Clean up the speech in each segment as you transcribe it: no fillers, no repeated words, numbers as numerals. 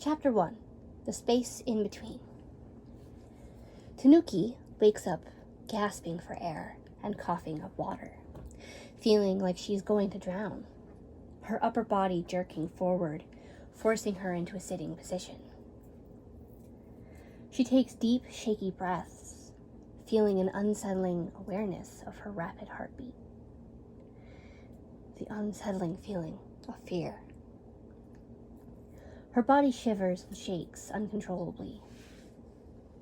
Chapter 1. The Space in Between. Tanuki wakes up gasping for air and coughing up water, feeling like she's going to drown, her upper body jerking forward, forcing her into a sitting position. She takes deep, shaky breaths, feeling an unsettling awareness of her rapid heartbeat. The unsettling feeling of fear. Her body shivers and shakes uncontrollably,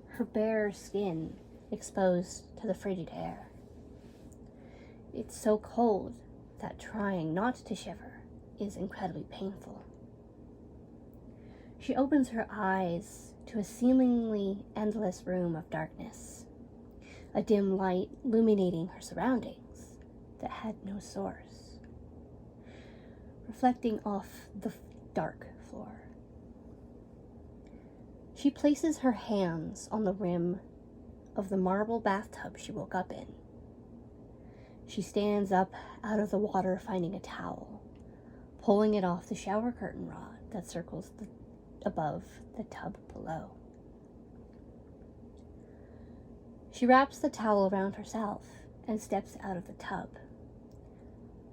her bare skin exposed to the frigid air. It's so cold that trying not to shiver is incredibly painful. She opens her eyes to a seemingly endless room of darkness, a dim light illuminating her surroundings that had no source, reflecting off the dark floor. She places her hands on the rim of the marble bathtub she woke up in. She stands up out of the water, finding a towel, pulling it off the shower curtain rod that circles above the tub below. She wraps the towel around herself and steps out of the tub,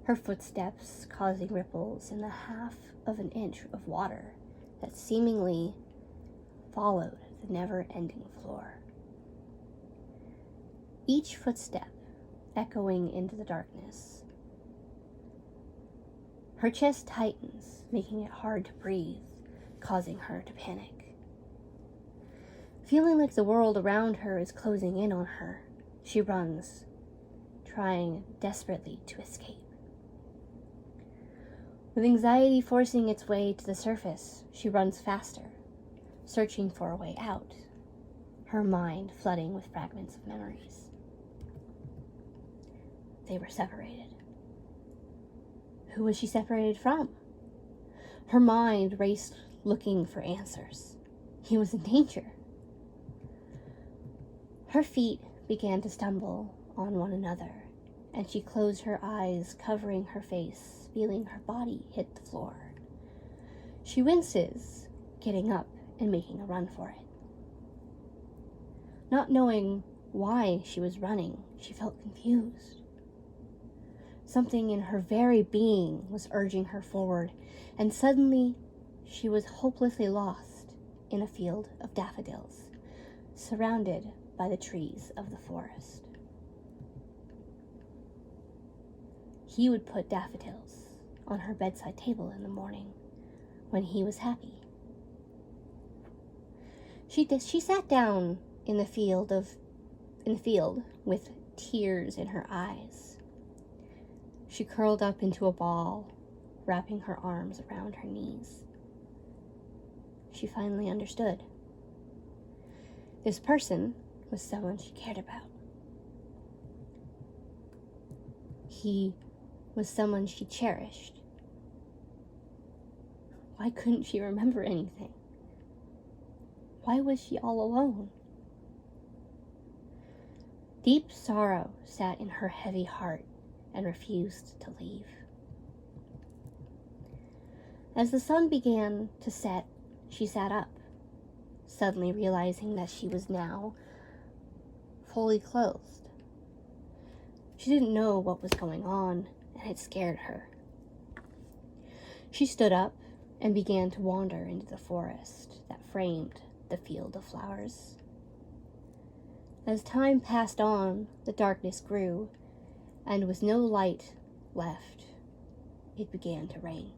her footsteps causing ripples in the half of an inch of water that seemingly followed the never-ending floor. Each footstep echoing into the darkness. Her chest tightens, making it hard to breathe, causing her to panic. Feeling like the world around her is closing in on her, she runs, trying desperately to escape. With anxiety forcing its way to the surface, she runs faster, searching for a way out, her mind flooding with fragments of memories. They were separated. Who was she separated from? Her mind raced looking for answers. He was in danger. Her feet began to stumble on one another, and she closed her eyes, covering her face, feeling her body hit the floor. She winces, getting up and making a run for it. Not knowing why she was running, she felt confused. Something in her very being was urging her forward, and suddenly she was hopelessly lost in a field of daffodils, surrounded by the trees of the forest. He would put daffodils on her bedside table in the morning when he was happy. She sat down in the field with tears in her eyes. She curled up into a ball, wrapping her arms around her knees. She finally understood. This person was someone she cared about. He was someone she cherished. Why couldn't she remember anything? Why was she all alone? Deep sorrow sat in her heavy heart and refused to leave. As the sun began to set, she sat up, suddenly realizing that she was now fully clothed. She didn't know what was going on, and it scared her. She stood up and began to wander into the forest that framed the field of flowers. As time passed on, the darkness grew, and with no light left, it began to rain.